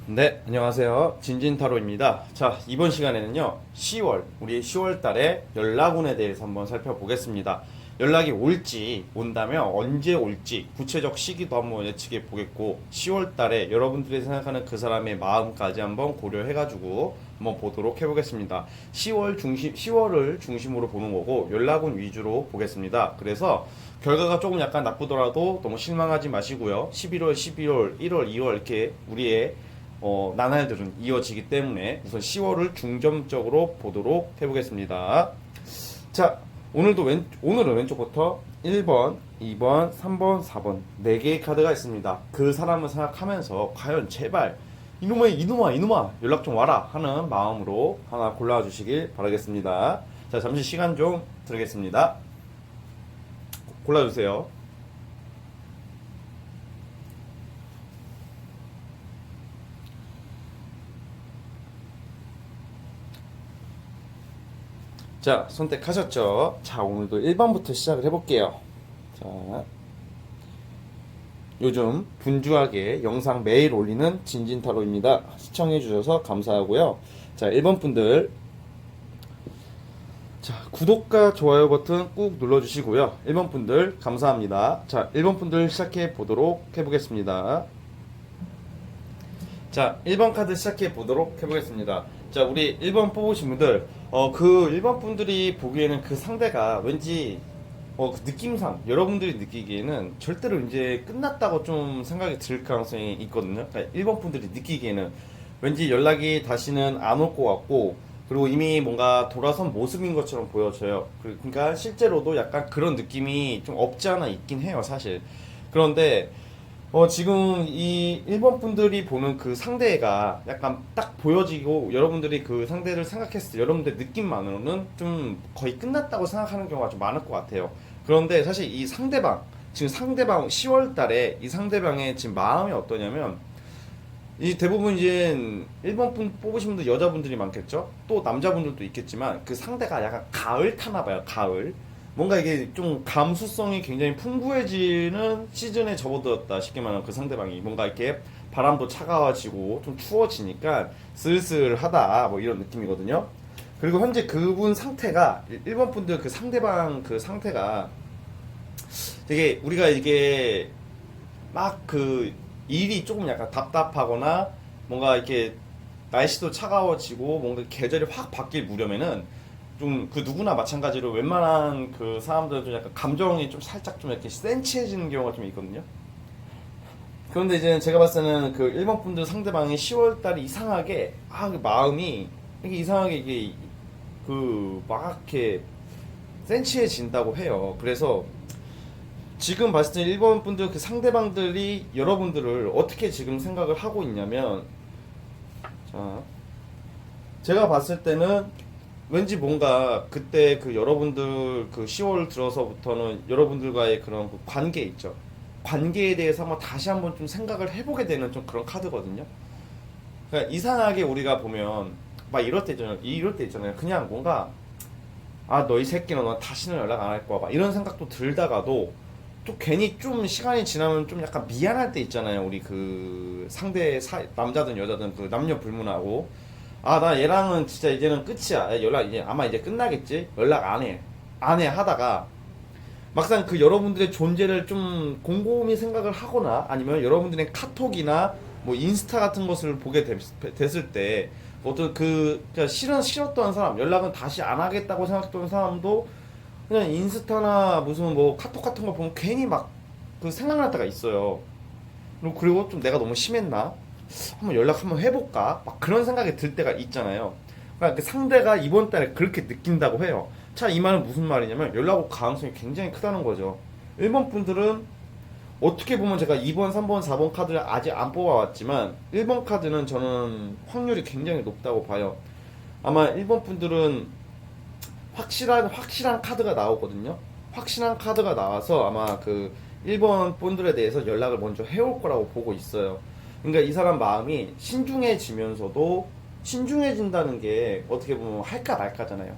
네, 안녕하세요. 진진타로입니다. 자, 이번 시간에는요, 우리 10월 달에 연락운에 대해서 한번 살펴보겠습니다. 연락이 올지, 온다면 언제 올지, 구체적 시기도 한번 예측해 보겠고, 10월 달에 여러분들이 생각하는 그 사람의 마음까지 한번 고려해가지고 한번 보도록 해보겠습니다. 10월을 중심으로 보는 거고, 연락운 위주로 보겠습니다. 그래서 결과가 조금 약간 나쁘더라도 너무 실망하지 마시고요. 11월, 12월, 1월, 2월 이렇게 우리의 나날들은 이어지기 때문에 우선 10월을 중점적으로 보도록 해보겠습니다. 자, 오늘은 왼쪽부터 1번, 2번, 3번, 4번 4개의 카드가 있습니다. 그 사람을 생각하면서 과연 제발 이놈아 연락 좀 와라 하는 마음으로 하나 골라주시길 바라겠습니다. 자, 잠시 시간 좀 드리겠습니다. 골라주세요. 자, 선택하셨죠? 자, 오늘도 1번부터 시작을 해볼게요. 자, 요즘 분주하게 영상 매일 올리는 진진타로입니다. 시청해주셔서 감사하고요. 자, 1번 분들. 자, 구독과 좋아요 버튼 꾹 눌러주시고요. 1번 분들, 감사합니다. 자, 1번 분들 시작해 보도록 해보겠습니다. 자, 1번 카드 시작해 보도록 해보겠습니다. 자, 우리 1번 뽑으신 분들, 그 1번 분들이 보기에는 그 상대가 왠지, 그 느낌상, 여러분들이 느끼기에는 절대로 이제 끝났다고 좀 생각이 들 가능성이 있거든요. 그러니까 1번 분들이 느끼기에는 왠지 연락이 다시는 안 올 것 같고, 그리고 이미 뭔가 돌아선 모습인 것처럼 보여져요. 그러니까 실제로도 약간 그런 느낌이 좀 없지 않아 있긴 해요, 사실. 그런데, 지금 이 1번 분들이 보는 그 상대가 약간 딱 보여지고 여러분들이 그 상대를 생각했을 때 여러분들 느낌만으로는 좀 거의 끝났다고 생각하는 경우가 좀 많을 것 같아요. 그런데 사실 이 상대방, 지금 상대방 10월 달에 이 상대방의 지금 마음이 어떠냐면 이 대부분 이제 1번 분 뽑으신 분들 여자분들이 많겠죠? 또 남자분들도 있겠지만 그 상대가 약간 가을 타나 봐요, 가을. 뭔가 이게 좀 감수성이 굉장히 풍부해지는 시즌에 접어들었다 쉽게 말하면 그 상대방이 뭔가 이렇게 바람도 차가워지고 좀 추워지니까 슬슬하다 뭐 이런 느낌이거든요. 그리고 현재 그분 상태가 1번 분들 그 상대방 그 상태가 되게 우리가 이게 막 그 일이 조금 약간 답답하거나 뭔가 이렇게 날씨도 차가워지고 뭔가 계절이 확 바뀔 무렵에는 좀 그 누구나 마찬가지로 웬만한 그 사람들은 좀 약간 감정이 좀 살짝 좀 이렇게 센치해지는 경우가 좀 있거든요. 그런데 이제 제가 봤을 때는 그 일본 분들 상대방이 10월 달에 이상하게 그 마음이 이게 이상하게 이게 그 막 이렇게 센치해진다고 해요. 그래서 지금 봤을 때 일본 분들 그 상대방들이 여러분들을 어떻게 지금 생각을 하고 있냐면 자, 제가 봤을 때는 왠지 뭔가 그때 그 여러분들 그 10월 들어서부터는 여러분들과의 그런 그 관계 있죠. 관계에 대해서 한번 다시 한번 좀 생각을 해보게 되는 좀 그런 카드거든요. 그러니까 이상하게 우리가 보면 막 이럴 때 있잖아요. 그냥 뭔가 너 이 새끼는 너 다시는 연락 안 할 거야. 막 이런 생각도 들다가도 또 괜히 좀 시간이 지나면 좀 약간 미안할 때 있잖아요. 우리 그 남자든 여자든 그 남녀 불문하고 나 얘랑은 진짜 이제는 끝이야. 연락 이제 아마 이제 끝나겠지. 연락 안 해 하다가 막상 그 여러분들의 존재를 좀 곰곰이 생각을 하거나 아니면 여러분들의 카톡이나 뭐 인스타 같은 것을 보게 됐을 때 어떤 그러니까 싫었던 사람 연락은 다시 안 하겠다고 생각했던 사람도 그냥 인스타나 무슨 뭐 카톡 같은 거 보면 괜히 막 그 생각날 때가 있어요. 그리고 좀 내가 너무 심했나? 한번 연락 한번 해볼까? 막 그런 생각이 들 때가 있잖아요. 그러니까 그 상대가 이번 달에 그렇게 느낀다고 해요. 자, 이 말은 무슨 말이냐면 연락 올 가능성이 굉장히 크다는 거죠. 1번 분들은 어떻게 보면 제가 2번, 3번, 4번 카드를 아직 안 뽑아왔지만 1번 카드는 저는 확률이 굉장히 높다고 봐요. 아마 1번 분들은 확실한 카드가 나오거든요. 확실한 카드가 나와서 아마 그 1번 분들에 대해서 연락을 먼저 해올 거라고 보고 있어요. 그러니까 이 사람 마음이 신중해지면서도 신중해진다는 게 어떻게 보면 할까 말까잖아요.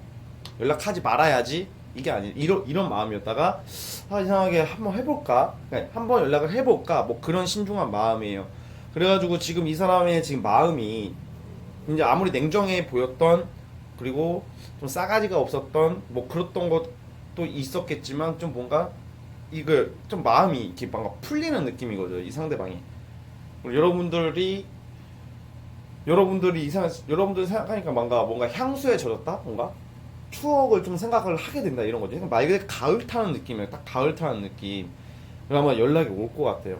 연락하지 말아야지 이게 아니 이런 마음이었다가 이상하게 한번 해볼까, 그러니까 한번 연락을 해볼까 뭐 그런 신중한 마음이에요. 그래가지고 지금 이 사람의 지금 마음이 이제 아무리 냉정해 보였던, 그리고 좀 싸가지가 없었던 뭐 그랬던 것도 있었겠지만 좀 뭔가 이거 좀 마음이 이렇게 뭔가 풀리는 느낌이거든요, 이 상대방이. 그리고 여러분들이 생각하니까 뭔가 향수에 젖었다, 뭔가 추억을 좀 생각을 하게 된다, 이런 거죠. 말 그대로 가을 타는 느낌이에요. 딱 가을 타는 느낌. 그래서 아마 연락이 올 것 같아요.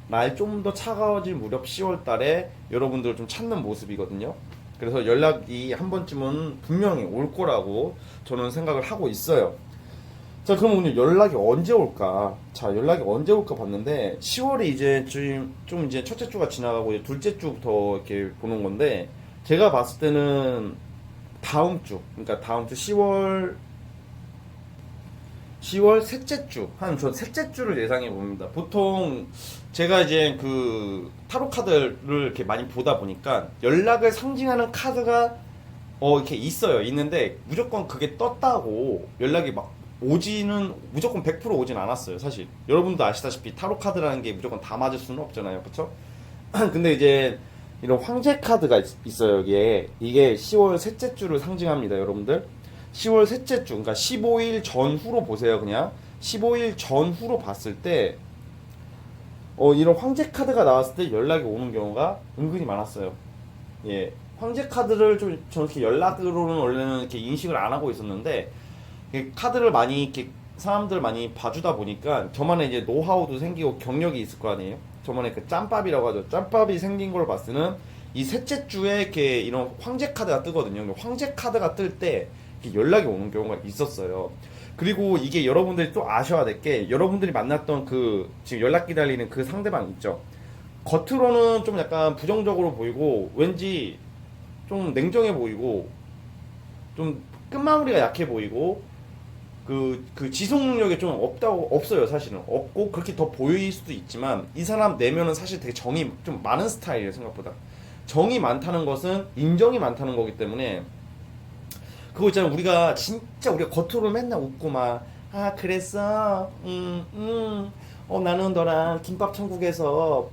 날 좀 더 차가워질 무렵 10월 달에 여러분들을 좀 찾는 모습이거든요. 그래서 연락이 한 번쯤은 분명히 올 거라고 저는 생각을 하고 있어요. 자, 그럼 오늘 연락이 언제 올까? 자, 연락이 언제 올까 봤는데 10월이 이제 좀 이제 첫째 주가 지나가고 이제 둘째 주부터 이렇게 보는 건데, 제가 봤을 때는 다음 주, 그러니까 다음 주 10월 셋째 주, 한 저 셋째 주를 예상해 봅니다. 보통 제가 이제 그 타로 카드를 이렇게 많이 보다 보니까 연락을 상징하는 카드가 이렇게 있는데 무조건 그게 떴다고 연락이 막 오지는 무조건 100% 오진 않았어요, 사실. 여러분도 아시다시피 타로 카드라는 게 무조건 다 맞을 수는 없잖아요, 그렇죠? 근데 이제 이런 황제 카드가 있어요, 여기에. 이게 10월 셋째 주를 상징합니다, 여러분들. 10월 셋째 주, 그러니까 15일 전후로 보세요, 그냥. 15일 전후로 봤을 때, 이런 황제 카드가 나왔을 때 연락이 오는 경우가 은근히 많았어요. 예. 황제 카드를 좀, 저렇게 연락으로는 원래는 이렇게 인식을 안 하고 있었는데, 카드를 많이, 이렇게 사람들 많이 봐주다 보니까, 저만의 이제 노하우도 생기고 경력이 있을 거 아니에요? 저만의 그 짬밥이라고 하죠. 짬밥이 생긴 걸 봤을 때는, 이 셋째 주에 이렇게 이런 황제 카드가 뜨거든요. 황제 카드가 뜰 때, 연락이 오는 경우가 있었어요. 그리고 이게 여러분들이 또 아셔야 될 게, 여러분들이 만났던 그 지금 연락 기다리는 그 상대방 있죠. 겉으로는 좀 약간 부정적으로 보이고 왠지 좀 냉정해 보이고 좀 끝마무리가 약해 보이고 그 지속 능력이 좀 없어요, 사실은. 없고 그렇게 더 보일 수도 있지만 이 사람 내면은 사실 되게 정이 좀 많은 스타일이에요, 생각보다. 정이 많다는 것은 인정이 많다는 거기 때문에, 그거 있잖아, 우리가 겉으로 맨날 웃고 막, 아, 그랬어, 나는 너랑 김밥 천국에서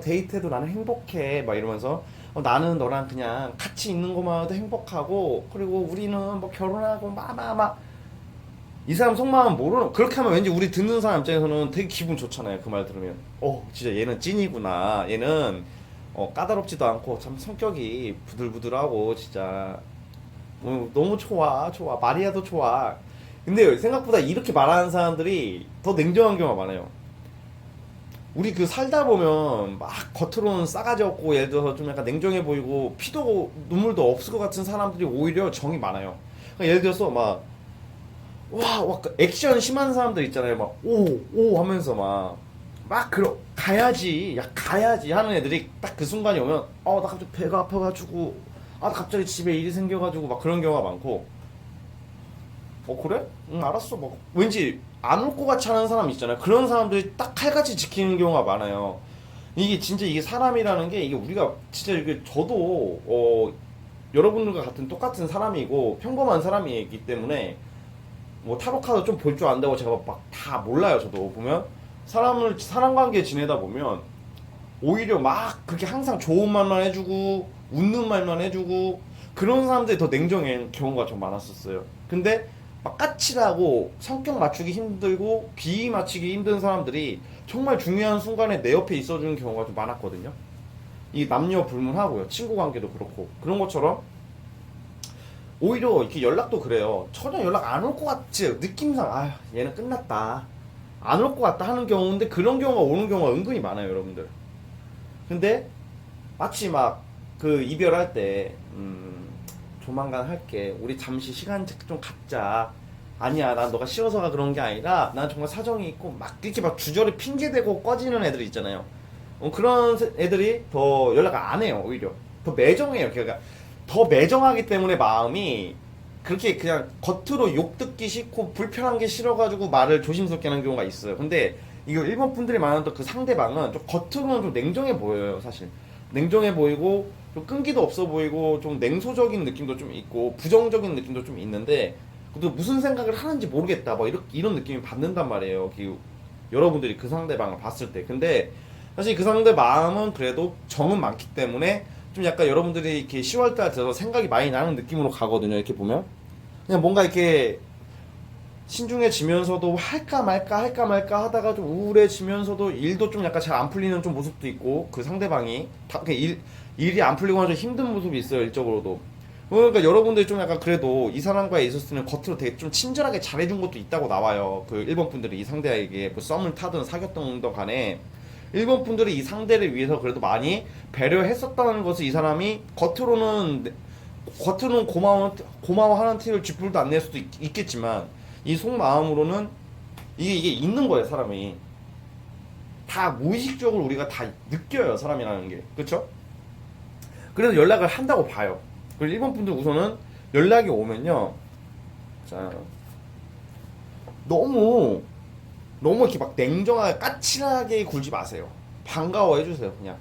데이트해도 나는 행복해, 막 이러면서, 나는 너랑 그냥 같이 있는 것만으로도 행복하고, 그리고 우리는 뭐 결혼하고, 이 사람 속마음 모르는, 그렇게 하면 왠지 우리 듣는 사람 입장에서는 되게 기분 좋잖아요, 그 말 들으면. 진짜 얘는 찐이구나. 얘는, 까다롭지도 않고, 참 성격이 부들부들하고, 진짜. 너무 좋아, 좋아. 마리아도 좋아. 근데 생각보다 이렇게 말하는 사람들이 더 냉정한 경우가 많아요. 우리 그 살다 보면 막 겉으로는 싸가지 없고, 예를 들어서 좀 약간 냉정해 보이고 피도 눈물도 없을 것 같은 사람들이 오히려 정이 많아요. 그러니까 예를 들어서 막 그 액션 심한 사람들 있잖아요. 막 오 하면서 가야지, 야 가야지 하는 애들이 딱 그 순간이 오면, 나 갑자기 배가 아파가지고, 갑자기 집에 일이 생겨가지고 막 그런 경우가 많고, 그래? 응, 알았어. 막 왠지 안 올 것 같이 하는 사람 있잖아요. 그런 사람들이 딱 칼같이 지키는 경우가 많아요. 이게 진짜 이게 사람이라는 게, 이게 우리가 진짜 이게 저도 여러분들과 같은 똑같은 사람이고 평범한 사람이기 때문에 뭐 타로 카드 좀 볼 줄 안다고 제가 막 다 몰라요. 저도 보면 사람 관계 지내다 보면 오히려 막 그렇게 항상 좋은 말만 해주고 웃는 말만 해주고 그런 사람들이 더 냉정한 경우가 좀 많았었어요. 근데 막 까칠하고 성격 맞추기 힘들고 비위 맞추기 힘든 사람들이 정말 중요한 순간에 내 옆에 있어주는 경우가 좀 많았거든요. 이 남녀 불문하고요. 친구 관계도 그렇고 그런 것처럼 오히려 이렇게 연락도 그래요. 전혀 연락 안 올 것 같지, 느낌상. 얘는 끝났다, 안 올 것 같다 하는 경우인데, 그런 경우가 오는 경우가 은근히 많아요, 여러분들. 근데 마치 막 그 이별할 때 조만간 할게, 우리 잠시 시간 좀 갖자, 아니야 난 너가 싫어서가 그런 게 아니라 난 정말 사정이 있고, 막 이렇게 막 주저리 핑계대고 꺼지는 애들이 있잖아요. 그런 애들이 더 연락 안 해요. 오히려 더 매정해요. 그러니까 더 매정하기 때문에 마음이 그렇게 그냥 겉으로 욕 듣기 싫고 불편한 게 싫어가지고 말을 조심스럽게 하는 경우가 있어요. 근데 이거 일본 분들이 말하는 그 상대방은 좀 겉으로는 좀 냉정해 보여요, 사실. 냉정해 보이고 좀 끈기도 없어 보이고 좀 냉소적인 느낌도 좀 있고 부정적인 느낌도 좀 있는데, 또 무슨 생각을 하는지 모르겠다, 뭐 이런 느낌이 받는단 말이에요. 여러분들이 그 상대방을 봤을 때. 근데 사실 그 상대 마음은 그래도 정은 많기 때문에 좀 약간 여러분들이 이렇게 10월달 들어서 생각이 많이 나는 느낌으로 가거든요. 이렇게 보면 그냥 뭔가 이렇게 신중해지면서도 할까 말까 하다가 좀 우울해지면서도 일도 좀 약간 잘 안 풀리는 좀 모습도 있고, 그 상대방이 일이 안 풀리거나 좀 힘든 모습이 있어요, 일적으로도. 그러니까 여러분들이 좀 약간 그래도 이 사람과의 있었으면 겉으로 되게 좀 친절하게 잘해준 것도 있다고 나와요. 그 일본 분들이 이 상대에게 뭐 썸을 타든 사귀었던 간에 일본 분들이 이 상대를 위해서 그래도 많이 배려했었다는 것을 이 사람이 겉으로는 고마워하는 티를 쥐뿔도 안 낼 수도 있겠지만, 이 속마음으로는 이게 있는 거예요, 사람이. 다 무의식적으로 우리가 다 느껴요, 사람이라는 게. 그쵸? 그래서 연락을 한다고 봐요. 그리고 일본 분들 우선은 연락이 오면요. 자, 너무, 너무 이렇게 막 냉정하게 까칠하게 굴지 마세요. 반가워 해주세요, 그냥.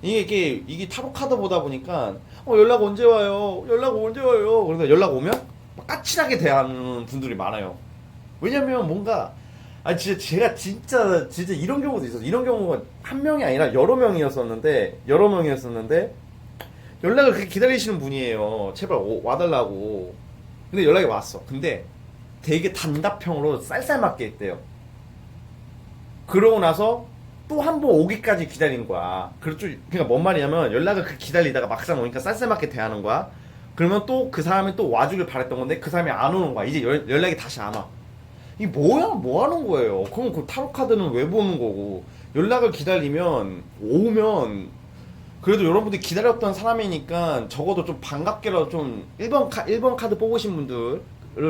이게 타로 카드 보다 보니까, 연락 언제 와요? 연락 언제 와요? 그러니까 연락 오면 막 까칠하게 대하는 분들이 많아요. 왜냐면 뭔가, 진짜 제가 진짜 이런 경우도 있었어. 이런 경우가 한 명이 아니라 여러 명이었었는데 연락을 그렇게 기다리시는 분이에요. 제발 와달라고. 근데 연락이 왔어. 근데 되게 단답형으로 쌀쌀맞게 했대요. 그러고 나서 또 한 번 오기까지 기다린 거야. 그러니까 뭔 말이냐면 연락을 그 기다리다가 막상 오니까 쌀쌀맞게 대하는 거야. 그러면 또 그 사람이 또 와주길 바랬던 건데 그 사람이 안 오는 거야. 이제 연락이 다시 안 와. 이 뭐야? 뭐 하는 거예요? 그럼 그 타로 카드는 왜 보는 거고? 연락을 기다리면 오면 그래도 여러분들이 기다렸던 사람이니까 적어도 좀 반갑게라도 좀 1번 카드 뽑으신 분들을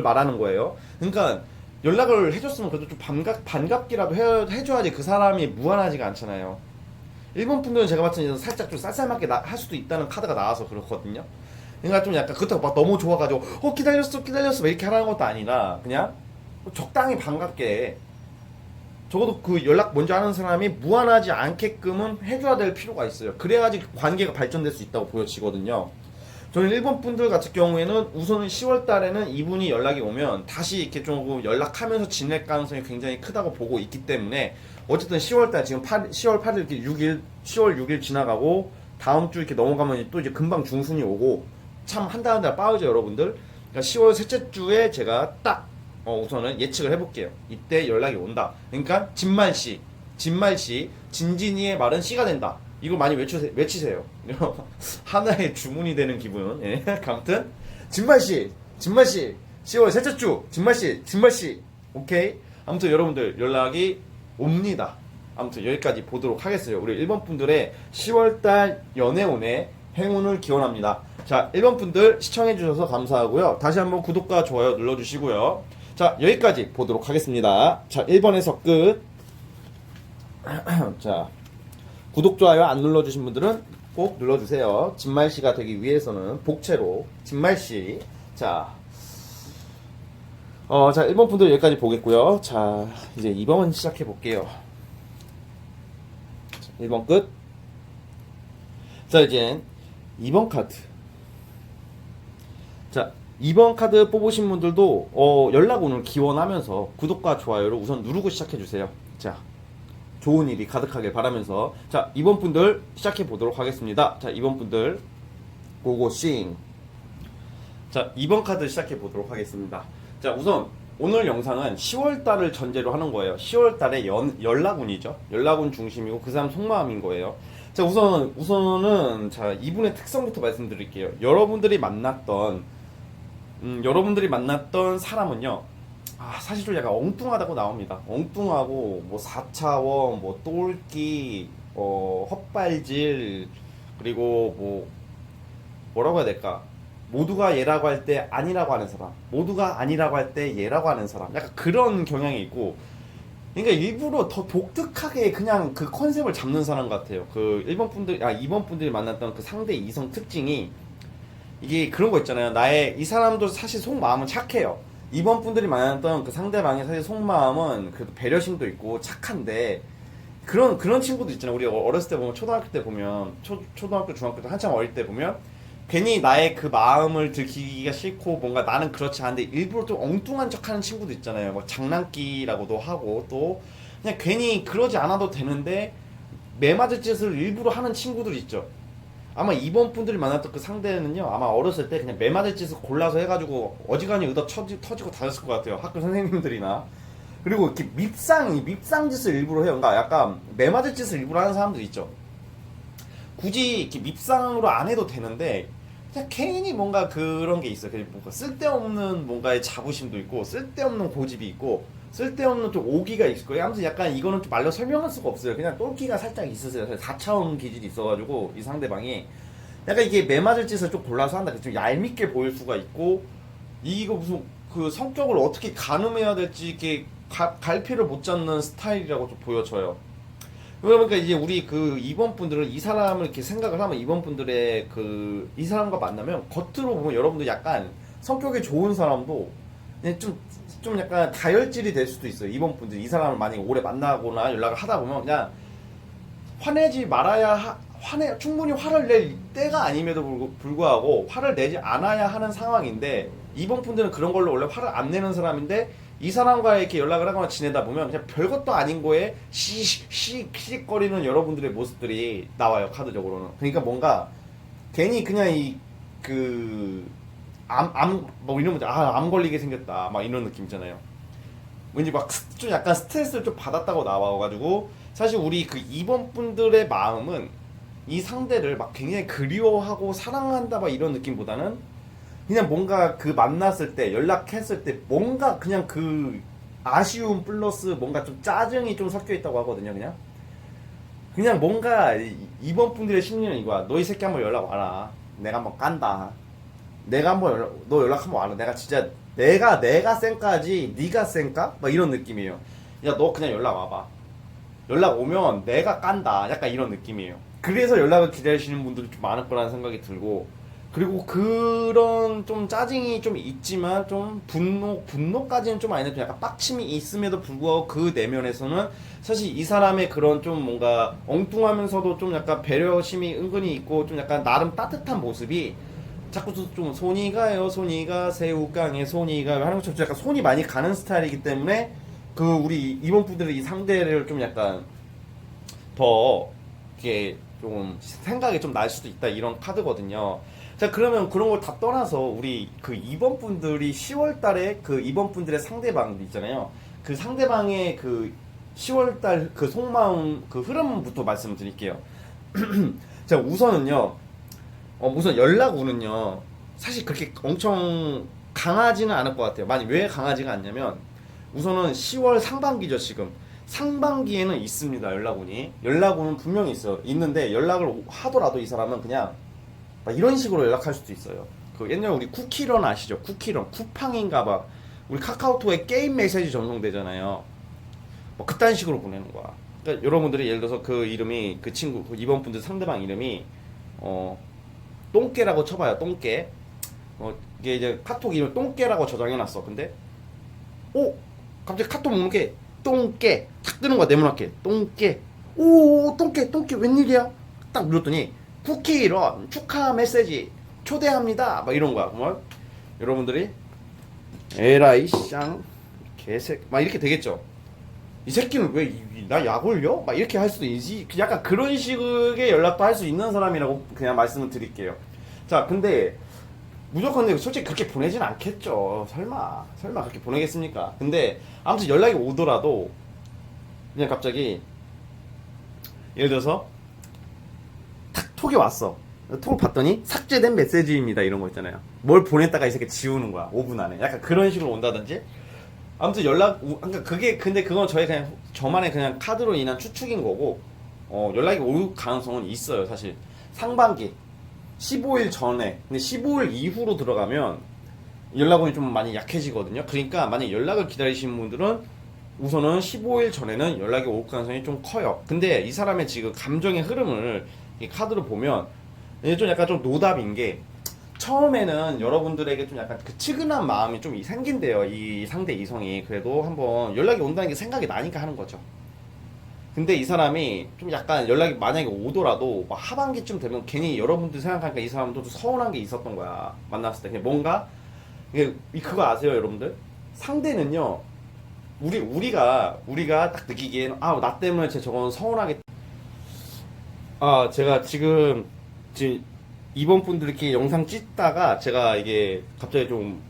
말하는 거예요. 그러니까 연락을 해줬으면 그래도 좀 반갑게라도 해줘야지 그 사람이 무한하지가 않잖아요. 일본 분들은 제가 봤을 때 살짝 좀 쌀쌀맞게 할 수도 있다는 카드가 나와서 그렇거든요. 그러니까 좀 약간 그렇다고 막 너무 좋아가지고 기다렸어 이렇게 하라는 것도 아니라 그냥 적당히 반갑게, 적어도 그 연락 먼저 하는 사람이 무한하지 않게끔은 해줘야 될 필요가 있어요. 그래야지 관계가 발전될 수 있다고 보여지거든요. 저는 일본 분들 같은 경우에는 우선은 10월 달에는 이분이 연락이 오면 다시 이렇게 조금 연락하면서 지낼 가능성이 굉장히 크다고 보고 있기 때문에, 어쨌든 10월 달 지금 10월 8일 이렇게 10월 6일 지나가고 다음 주 이렇게 넘어가면 또 이제 금방 중순이 오고 참 한 달 한 달 빠르죠, 여러분들. 그러니까 10월 셋째 주에 제가 딱 우선은 예측을 해볼게요. 이때 연락이 온다. 그러니까 진말씨, 진진이의 말은 씨가 된다. 이거 많이 외치세요. 하나의 주문이 되는 기분. 예. 아무튼 진말씨, 10월 셋째 주 진말씨. 오케이. 아무튼 여러분들 연락이 옵니다. 아무튼 여기까지 보도록 하겠어요. 우리 일본 분들의 10월달 연애운의 행운을 기원합니다. 자, 일본 분들 시청해주셔서 감사하고요. 다시 한번 구독과 좋아요 눌러주시고요. 자, 여기까지 보도록 하겠습니다. 자, 1번에서 끝. 자, 구독, 좋아요 안 눌러주신 분들은 꼭 눌러주세요. 진말씨가 되기 위해서는 복채로 진말씨. 자, 자, 1번 분들 여기까지 보겠고요. 자, 이제 2번 시작해 볼게요. 1번 끝. 자, 이제 2번 카드. 자, 2번 카드 뽑으신 분들도 연락 오늘 기원하면서 구독과 좋아요를 우선 누르고 시작해주세요. 자, 좋은 일이 가득하길 바라면서, 자, 2번 분들 시작해 보도록 하겠습니다. 자, 2번 분들 고고싱. 자, 2번 카드 시작해 보도록 하겠습니다. 자, 우선 오늘 영상은 10월달을 전제로 하는 거예요. 10월달의 연락운이죠. 연락운 중심이고 그 사람 속마음인 거예요. 자, 우선은 자, 이분의 특성부터 말씀드릴게요. 여러분들이 만났던 사람은요, 사실 좀 약간 엉뚱하다고 나옵니다. 엉뚱하고 뭐 4차원, 뭐 똘끼, 헛발질, 그리고 뭐라고 해야 될까? 모두가 얘라고 할 때 아니라고 하는 사람, 모두가 아니라고 할 때 얘라고 하는 사람, 약간 그런 경향이 있고, 그러니까 일부러 더 독특하게 그냥 그 컨셉을 잡는 사람 같아요. 그 2번 분들이 만났던 그 상대 이성 특징이 이게 그런 거 있잖아요. 이 사람도 사실 속마음은 착해요. 2번 분들이 만났던 그 상대방의 사실 속마음은 그래도 배려심도 있고 착한데, 그런 친구도 있잖아요. 우리 어렸을 때 보면, 초등학교 때 보면, 초등학교, 중학교 때 한참 어릴 때 보면, 괜히 나의 그 마음을 들키기가 싫고 뭔가 나는 그렇지 않은데 일부러 좀 엉뚱한 척 하는 친구도 있잖아요. 막 장난기라고도 하고, 또 그냥 괜히 그러지 않아도 되는데 매맞을 짓을 일부러 하는 친구들 있죠. 아마 이번 분들이 만났던 그 상대는요, 아마 어렸을 때 그냥 매맞을 짓을 골라서 해가지고 어지간히 의도 터지고 다녔을 것 같아요. 학교 선생님들이나. 그리고 이렇게 밉상 짓을 일부러 해요. 그러니까 약간 매맞을 짓을 일부러 하는 사람들 있죠. 굳이 이렇게 밉상으로 안 해도 되는데 그냥 괜히 뭔가 그런 게 있어요. 뭔가 쓸데없는 뭔가의 자부심도 있고 쓸데없는 고집이 있고 쓸데없는 좀 오기가 있을 거예요. 아무튼 약간 이거는 좀 말로 설명할 수가 없어요. 그냥 똘끼가 살짝 있으세요. 4차원 기질이 있어가지고 이 상대방이 약간 이게 매맞을 짓을 좀 골라서 한다. 좀 얄밉게 보일 수가 있고 이거 무슨 그 성격을 어떻게 가늠해야 될지 이렇게 갈피를 못 잡는 스타일이라고 좀 보여져요. 그러니까 이제 우리 그 이번 분들은 이 사람을 이렇게 생각을 하면 이번 분들의 그 이 사람과 만나면 겉으로 보면 여러분들 약간 성격이 좋은 사람도 그냥 좀 약간 다혈질이 될 수도 있어요. 이번 분들 이 사람을 만약에 오래 만나거나 연락을 하다 보면 그냥 화내지 말아야 충분히 화를 낼 때가 아님에도 불구하고 화를 내지 않아야 하는 상황인데 이번 분들은 그런 걸로 원래 화를 안 내는 사람인데 이 사람과 이렇게 연락을 하거나 지내다 보면 그냥 별것도 아닌 거에 시시거리는 여러분들의 모습들이 나와요. 카드적으로는. 그러니까 뭔가 괜히 그냥 뭐 이런 거, 암 걸리게 생겼다. 막 이런 느낌 있잖아요. 왠지 막 좀 약간 스트레스를 좀 받았다고 나와가지고 사실 우리 그 2번 분들의 마음은 이 상대를 막 굉장히 그리워하고 사랑한다 막 이런 느낌보다는 그냥 뭔가 그 만났을 때 연락했을 때 뭔가 그냥 그 아쉬움 플러스 뭔가 좀 짜증이 좀 섞여 있다고 하거든요. 그냥 뭔가 2번 분들의 심리는 이거야. 너 이 새끼 한번 연락 와라. 내가 한번 깐다. 내가 한번 너 연락 한번 와라. 내가 진짜 내가 쌩까지 네가 쌩까? 막 이런 느낌이에요. 야 너 그냥 연락 와봐. 연락 오면 내가 깐다. 약간 이런 느낌이에요. 그래서 연락을 기다리시는 분들이 좀 많을 거라는 생각이 들고 그리고 그런 좀 짜증이 좀 있지만 좀 분노까지는 좀 아닌데 좀 약간 빡침이 있음에도 불구하고 그 내면에서는 사실 이 사람의 그런 좀 뭔가 엉뚱하면서도 좀 약간 배려심이 은근히 있고 좀 약간 나름 따뜻한 모습이 자꾸 좀 손이 가요 손이 가 새우깡에 손이 가요 하는 것처럼 약간 손이 많이 가는 스타일이기 때문에 그 우리 이번 분들의 이 상대를 좀 약간 더 이렇게 좀 생각이 좀 날 수도 있다 이런 카드거든요. 자 그러면 그런 걸 다 떠나서 우리 그 2번 분들이 10월 달에 그 2번 분들의 상대방 있잖아요. 그 상대방의 그 10월 달 그 속마음 그 흐름부터 말씀을 드릴게요. 자 우선은요. 우선 연락우는요. 사실 그렇게 엄청 강하지는 않을 것 같아요. 만약 왜 강하지가 않냐면 우선은 10월 상반기죠 지금. 상반기에는 있습니다 연락운은 분명히 있어요. 있는데 연락을 하더라도 이 사람은 그냥 막 이런 식으로 연락할 수도 있어요. 그 옛날에 우리 쿠키런 아시죠? 쿠키런 쿠팡인가 봐. 우리 카카오톡에 게임 메시지 전송되잖아요. 뭐 그딴 식으로 보내는 거야. 그러니까 여러분들이 예를 들어서 그 이름이 그 친구 그 이번 분들 상대방 이름이 똥개라고 쳐봐요. 똥개. 이게 이제 카톡 이름 똥개라고 저장해놨어. 근데 갑자기 카톡 먹는 게 똥개 탁 뜨는 거야. 네모나게 똥개. 오 똥개 웬일이야? 딱 눌렀더니 쿠키런 축하 메시지 초대합니다. 막 이런 거야. 정말 여러분들이 에라이 쌍 개색 막 이렇게 되겠죠. 이 새끼는 왜 나 약 올려? 막 이렇게 할 수도 있지. 약간 그런 식의 연락도 할 수 있는 사람이라고 그냥 말씀을 드릴게요. 자 근데 무조건 근데 솔직히 그렇게 보내진 않겠죠. 설마 그렇게 보내겠습니까? 근데 아무튼 연락이 오더라도 그냥 갑자기 예를 들어서 톡이 왔어. 톡을 봤더니 삭제된 메시지입니다. 이런 거 있잖아요. 뭘 보냈다가 이 새끼 지우는 거야. 5분 안에. 약간 그런 식으로 온다든지. 아무튼 그러니까 근데 그건 저만의 그냥 카드로 인한 추측인 거고, 연락이 올 가능성은 있어요. 사실. 상반기. 15일 전에. 근데 15일 이후로 들어가면 연락운이 좀 많이 약해지거든요. 그러니까 만약 연락을 기다리시는 분들은 우선은 15일 전에는 연락이 올 가능성이 좀 커요. 근데 이 사람의 지금 감정의 흐름을 이 카드로 보면 좀 약간 좀 노답인 게 처음에는 여러분들에게 좀 약간 그 측은한 마음이 좀 생긴대요. 이 상대 이성이 그래도 한번 연락이 온다는 게 생각이 나니까 하는 거죠. 근데 이 사람이 좀 약간 연락이 만약에 오더라도 막 하반기쯤 되면 괜히 여러분들 생각하니까 이 사람도 좀 서운한 게 있었던 거야. 만났을 때 그냥 뭔가 그거 아세요 여러분들? 상대는요 우리가 딱 느끼기에는 나 때문에 쟤 저건 서운하게 제가 지금 이번 분들 이렇게 영상 찍다가 제가 이게 갑자기 좀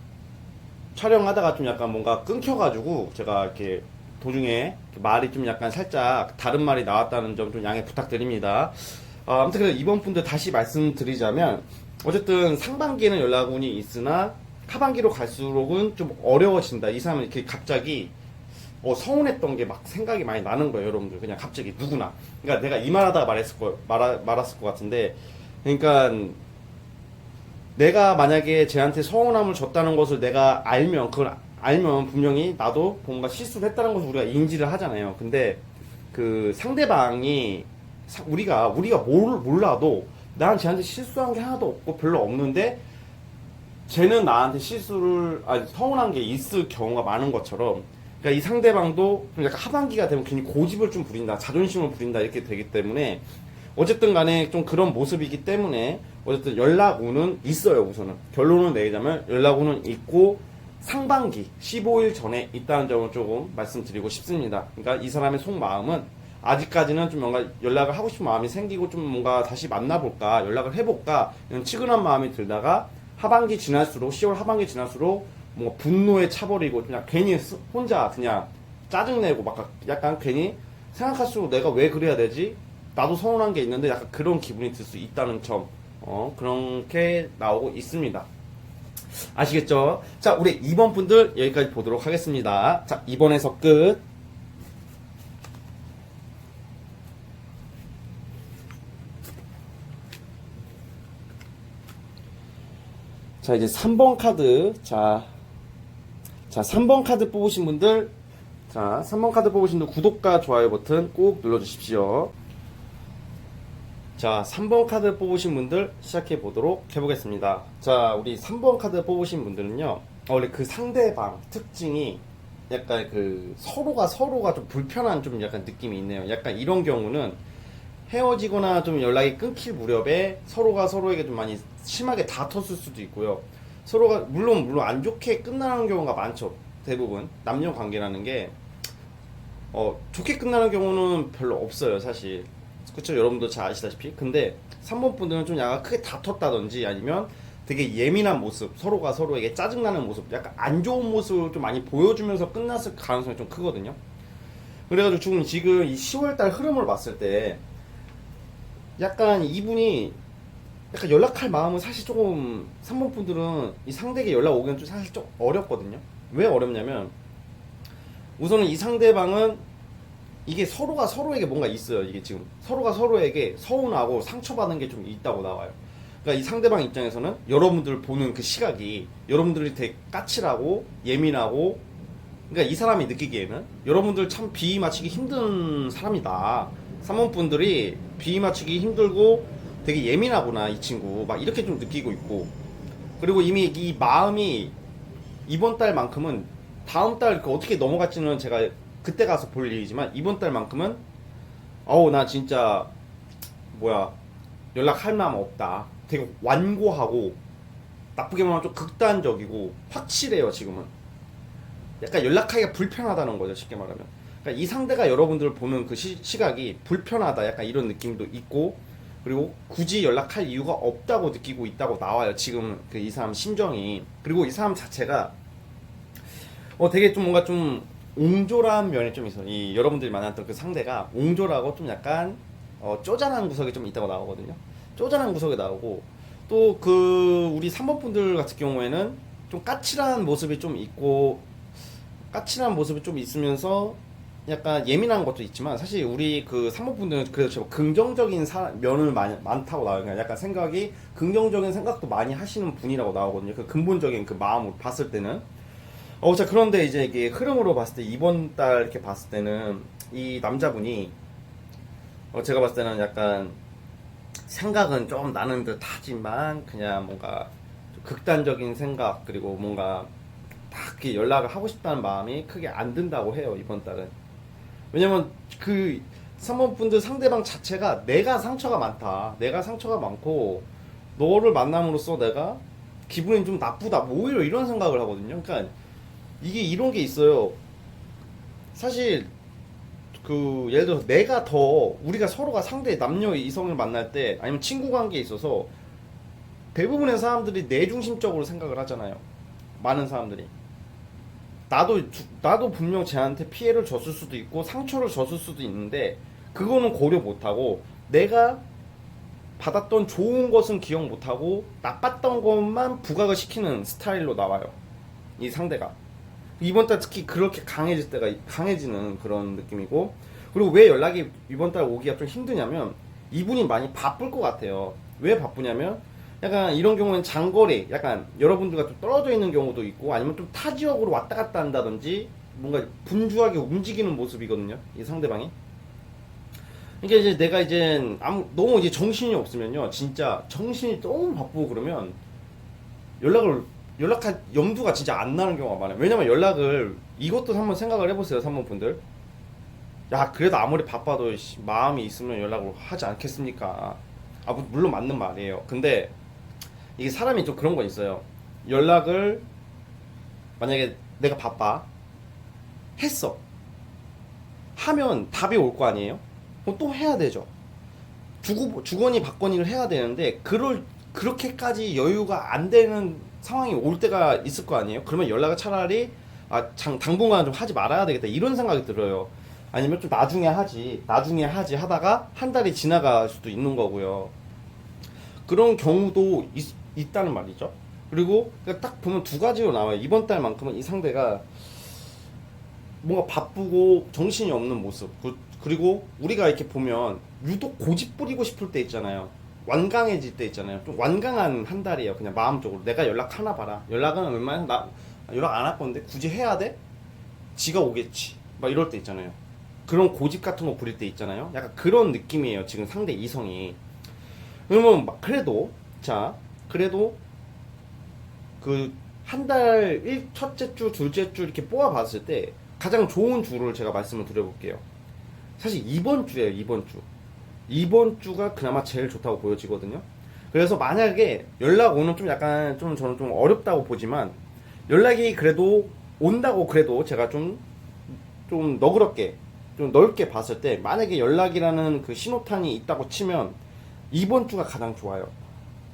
촬영하다가 좀 약간 뭔가 끊겨가지고 제가 이렇게 도중에 말이 좀 약간 살짝 다른 말이 나왔다는 점 좀 양해 부탁드립니다. 아무튼 그래서 이번 분들 다시 말씀드리자면 어쨌든 상반기에는 연락운이 있으나 하반기로 갈수록은 좀 어려워진다. 이 사람은 이렇게 갑자기 서운했던 게 막 생각이 많이 나는 거예요, 여러분들. 그냥 갑자기 누구나. 그러니까 내가 이 말하다가 말았을 것 같은데, 그러니까 내가 만약에 쟤한테 서운함을 줬다는 것을 내가 알면, 그걸 알면 분명히 나도 뭔가 실수를 했다는 것을 우리가 인지를 하잖아요. 근데 그 상대방이 우리가 몰라도 난 쟤한테 실수한 게 하나도 없고 별로 없는데 쟤는 나한테 서운한 게 있을 경우가 많은 것처럼, 그러니까 이 상대방도 좀 약간 하반기가 되면 괜히 고집을 좀 부린다, 자존심을 부린다 이렇게 되기 때문에 어쨌든 간에 좀 그런 모습이기 때문에 어쨌든 연락운은 있어요. 우선은 결론을 내자면 연락운은 있고 상반기 15일 전에 있다는 점을 조금 말씀드리고 싶습니다. 그러니까 이 사람의 속마음은 아직까지는 좀 뭔가 연락을 하고 싶은 마음이 생기고 좀 뭔가 다시 만나볼까, 연락을 해볼까 이런 치근한 마음이 들다가 하반기 지날수록 10월 하반기 지날수록 뭔가 분노에 차버리고 그냥 괜히 혼자 그냥 짜증내고 막 약간 괜히 생각할수록 내가 왜 그래야 되지? 나도 서운한 게 있는데 약간 그런 기분이 들 수 있다는 점, 그렇게 나오고 있습니다. 아시겠죠? 자, 우리 2번 분들 여기까지 보도록 하겠습니다. 자, 2번에서 끝. 자, 이제 3번 카드. 자, 3번 카드 뽑으신 분들, 자, 3번 카드 뽑으신 분들 구독과 좋아요 버튼 꼭 눌러주십시오. 자, 3번 카드 뽑으신 분들 시작해 보도록 해보겠습니다. 자, 우리 3번 카드 뽑으신 분들은요, 원래 그 상대방 특징이 약간 그 서로가 좀 불편한 좀 약간 느낌이 있네요. 약간 이런 경우는 헤어지거나 좀 연락이 끊길 무렵에 서로가 서로에게 좀 많이 심하게 다퉜을 수도 있고요. 서로가 물론 안 좋게 끝나는 경우가 많죠. 대부분 남녀 관계라는 게 좋게 끝나는 경우는 별로 없어요, 사실. 그쵸, 여러분도 잘 아시다시피. 근데 3번 분들은 좀 약간 크게 다퉜다든지 아니면 되게 예민한 모습, 서로가 서로에게 짜증나는 모습, 약간 안 좋은 모습을 좀 많이 보여주면서 끝났을 가능성이 좀 크거든요. 그래가지고 지금 이 10월달 흐름을 봤을 때 약간 이분이 약간 연락할 마음은 사실 조금 3번 분들은 이 상대에게 연락 오기는 좀 사실 좀 어렵거든요. 왜 어렵냐면 우선은 이 상대방은 이게 서로가 서로에게 뭔가 있어요. 이게 지금 서로가 서로에게 서운하고 상처받은 게 좀 있다고 나와요. 그러니까 이 상대방 입장에서는 여러분들 보는 그 시각이 여러분들이 되게 까칠하고 예민하고, 그러니까 이 사람이 느끼기에는 여러분들 참 비위 맞추기 힘든 사람이다. 3번 분들이 비위 맞추기 힘들고 되게 예민하구나 이 친구, 막 이렇게 좀 느끼고 있고, 그리고 이미 이 마음이 이번 달만큼은 다음 달 그 어떻게 넘어갈지는 제가 그때 가서 볼 일이지만 이번 달만큼은 나 진짜 연락할 마음 없다. 되게 완고하고 나쁘게 말하면 좀 극단적이고 확실해요. 지금은 약간 연락하기가 불편하다는 거죠, 쉽게 말하면. 그러니까 이 상대가 여러분들 보는 그 시각이 불편하다, 약간 이런 느낌도 있고, 그리고 굳이 연락할 이유가 없다고 느끼고 있다고 나와요, 지금 그 이 사람 심정이. 그리고 이 사람 자체가 되게 좀 뭔가 좀 옹졸한 면이 좀 있어요. 이 여러분들이 만났던 그 상대가 옹졸하고 좀 약간 쪼잔한 구석이 좀 있다고 나오거든요. 쪼잔한 구석이 나오고, 또 그 우리 3번 분들 같은 경우에는 좀 까칠한 모습이 좀 있고, 까칠한 모습이 좀 있으면서 약간 예민한 것도 있지만, 사실 우리 그 3번 분들은 그래도 긍정적인 면을 많다고 나와요. 그냥 약간 생각이 긍정적인 생각도 많이 하시는 분이라고 나오거든요. 그 근본적인 그 마음으로 봤을 때는. 자, 그런데 이제 이게 흐름으로 봤을 때 이번 달 이렇게 봤을 때는 이 남자분이 제가 봤을 때는 약간 생각은 좀 나는 듯 하지만 그냥 뭔가 좀 극단적인 생각, 그리고 뭔가 딱히 연락을 하고 싶다는 마음이 크게 안 든다고 해요, 이번 달은. 왜냐면 그 3번 분들 상대방 자체가 내가 상처가 많다, 내가 상처가 많고 너를 만남으로써 내가 기분이 좀 나쁘다, 뭐 오히려 이런 생각을 하거든요. 그러니까 이게 이런 게 있어요. 사실 예를 들어서 내가 더 우리가 서로가 상대 남녀 이성을 만날 때 아니면 친구 관계에 있어서 대부분의 사람들이 내 중심적으로 생각을 하잖아요. 많은 사람들이. 나도 분명 쟤한테 피해를 줬을 수도 있고 상처를 줬을 수도 있는데 그거는 고려 못하고 내가 받았던 좋은 것은 기억 못하고 나빴던 것만 부각을 시키는 스타일로 나와요. 이 상대가. 이번 달 특히 그렇게 강해지는 그런 느낌이고, 그리고 왜 연락이 이번 달 오기가 좀 힘드냐면 이분이 많이 바쁠 것 같아요. 왜 바쁘냐면 약간 이런 경우는 장거리, 약간 여러분들과 좀 떨어져 있는 경우도 있고 아니면 좀 타 지역으로 왔다 갔다 한다든지 뭔가 분주하게 움직이는 모습이거든요. 이 상대방이. 그러니까 이제 내가 이제 너무 이제 정신이 없으면요, 진짜 정신이 너무 바쁘고 그러면 연락할 염두가 진짜 안 나는 경우가 많아요. 왜냐면 이것도 한번 생각을 해보세요, 3번 분들. 야, 그래도 아무리 바빠도 마음이 있으면 연락을 하지 않겠습니까? 물론 맞는 말이에요. 근데 이게 사람이 좀 그런 거 있어요. 연락을 만약에 내가 바빠 했어 하면 답이 올 거 아니에요? 그럼 또 해야 되죠. 주거니 받거니를 해야 되는데 그렇게까지 여유가 안 되는 상황이 올 때가 있을 거 아니에요? 그러면 연락을 차라리 당분간 좀 하지 말아야 되겠다 이런 생각이 들어요. 아니면 좀 나중에 하지 하다가 한 달이 지나갈 수도 있는 거고요. 그런 경우도 있다는 말이죠. 그리고 딱 보면 두 가지로 나와요. 이번 달만큼은 이 상대가 뭔가 바쁘고 정신이 없는 모습, 그리고 우리가 이렇게 보면 유독 고집 부리고 싶을 때 있잖아요. 완강해질 때 있잖아요. 좀 완강한 한 달이에요. 그냥 마음적으로 내가 연락하나 봐라. 연락은 얼마나 나 연락 안 할 건데 굳이 해야 돼? 지가 오겠지. 막 이럴 때 있잖아요. 그런 고집 같은 거 부릴 때 있잖아요. 약간 그런 느낌이에요. 지금 상대 이성이. 그러면 그래도 그 한 달 첫째 주, 둘째 주 이렇게 뽑아봤을 때 가장 좋은 주를 제가 말씀을 드려볼게요. 사실 이번 주예요. 이번 주가 그나마 제일 좋다고 보여지거든요. 그래서 만약에 연락 오는 좀 약간 저는 좀 어렵다고 보지만 연락이 그래도 온다고 그래도 제가 좀 너그럽게 좀 넓게 봤을 때 만약에 연락이라는 그 신호탄이 있다고 치면 이번 주가 가장 좋아요.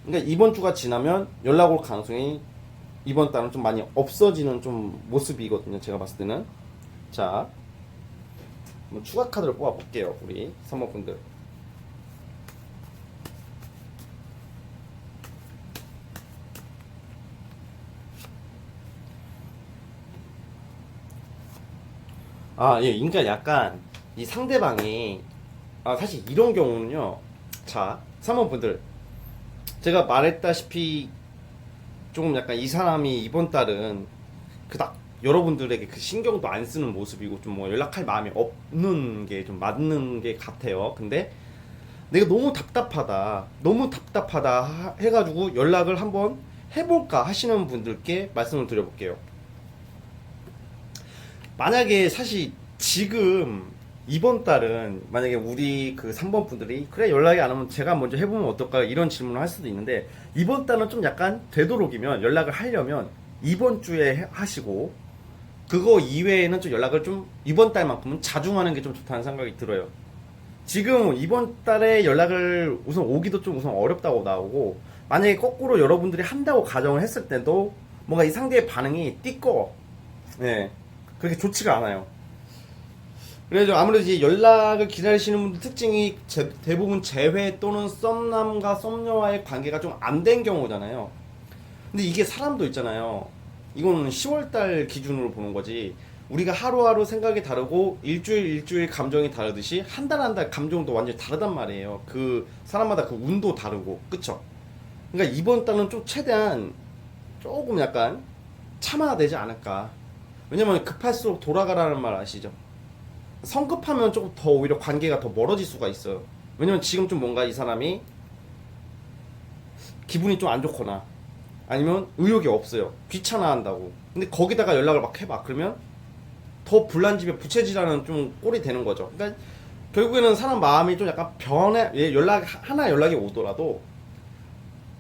그러니까 이번 주가 지나면 연락 올 가능성이 이번 달은 좀 많이 없어지는 좀 모습이거든요. 제가 봤을 때는. 자, 한번 추가 카드를 뽑아 볼게요. 우리 3번 분들. 예, 그러니까 약간 이 상대방이 사실 이런 경우는요. 자, 3번 분들, 제가 말했다시피 조금 약간 이 사람이 이번 달은 그닥 여러분들에게 그 신경도 안 쓰는 모습이고 좀 뭐 연락할 마음이 없는 게 좀 맞는 게 같아요. 근데 내가 너무 답답하다 해가지고 연락을 한번 해볼까 하시는 분들께 말씀을 드려볼게요. 만약에 사실 지금 이번 달은 만약에 우리 그 3번 분들이 그래 연락이 안 오면 제가 먼저 해보면 어떨까 이런 질문을 할 수도 있는데 이번 달은 좀 약간 되도록이면 연락을 하려면 이번 주에 하시고 그거 이외에는 좀 연락을 좀 이번 달만큼은 자중하는 게 좀 좋다는 생각이 들어요. 지금 이번 달에 연락을 우선 오기도 좀 우선 어렵다고 나오고 만약에 거꾸로 여러분들이 한다고 가정을 했을 때도 뭔가 이 상대의 반응이 띠꺼워. 네. 그렇게 좋지가 않아요. 그래서 아무래도 이제 연락을 기다리시는 분들 특징이 대부분 재회 또는 썸남과 썸녀와의 관계가 좀 안 된 경우잖아요. 근데 이게 사람도 있잖아요. 이거는 10월달 기준으로 보는 거지. 우리가 하루하루 생각이 다르고 일주일 감정이 다르듯이 한 달 한 달 감정도 완전히 다르단 말이에요. 그 사람마다 그 운도 다르고, 그쵸? 그러니까 이번 달은 좀 최대한 조금 약간 참아야 되지 않을까. 왜냐면 급할수록 돌아가라는 말 아시죠? 성급하면 조금 더 오히려 관계가 더 멀어질 수가 있어요. 왜냐면 지금 좀 뭔가 이 사람이 기분이 좀 안 좋거나 아니면 의욕이 없어요. 귀찮아 한다고. 근데 거기다가 연락을 막 해봐. 그러면 더 불난집에 부채질하는 좀 꼴이 되는 거죠. 그러니까 결국에는 사람 마음이 좀 약간 변해. 연락이 오더라도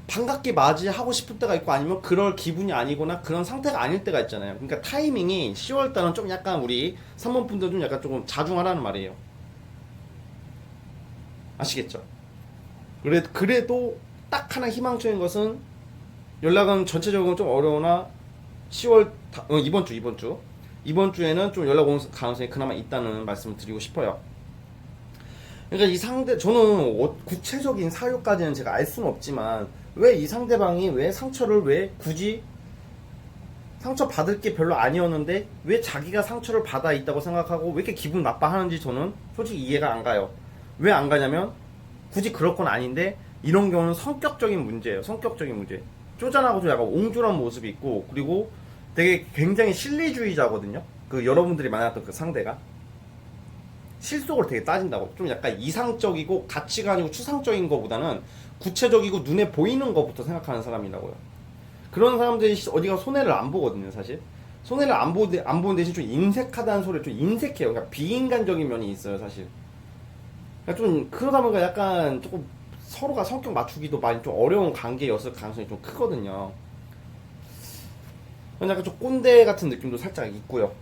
반갑게 맞이하고 싶을 때가 있고 아니면 그럴 기분이 아니거나 그런 상태가 아닐 때가 있잖아요. 그러니까 타이밍이 10월달은 좀 약간 우리 3번 분들 좀 약간 조금 자중하라는 말이에요. 아시겠죠? 그래도 딱 하나 희망적인 것은 연락은 전체적으로 좀 어려우나 10월 이번 주에는 좀 연락 올 가능성이 그나마 있다는 말씀을 드리고 싶어요. 그러니까 이 상대 저는 구체적인 사유까지는 제가 알 수는 없지만 왜 이 상대방이 왜 상처를 왜 굳이 상처 받을 게 별로 아니었는데 왜 자기가 상처를 받아 있다고 생각하고 왜 이렇게 기분 나빠하는지 저는 솔직히 이해가 안 가요. 왜 안 가냐면 굳이 그럴 건 아닌데 이런 경우는 성격적인 문제예요. 성격적인 문제. 쪼잔하고 좀 약간 옹졸한 모습이 있고 그리고 되게 굉장히 실리주의자거든요. 그 여러분들이 만났던 그 상대가 실속을 되게 따진다고. 좀 약간 이상적이고 가치관이고 추상적인 것보다는 구체적이고 눈에 보이는 것부터 생각하는 사람이라고요. 그런 사람들이 어디가 손해를 안 보거든요, 사실. 손해를 안 보는 대신 좀 인색하다는 소리를 좀 인색해요. 그러니까 비인간적인 면이 있어요, 사실. 그러니까 좀 그러다 보니까 약간 조금 서로가 성격 맞추기도 많이 좀 어려운 관계였을 가능성이 좀 크거든요. 약간 좀 꼰대 같은 느낌도 살짝 있고요.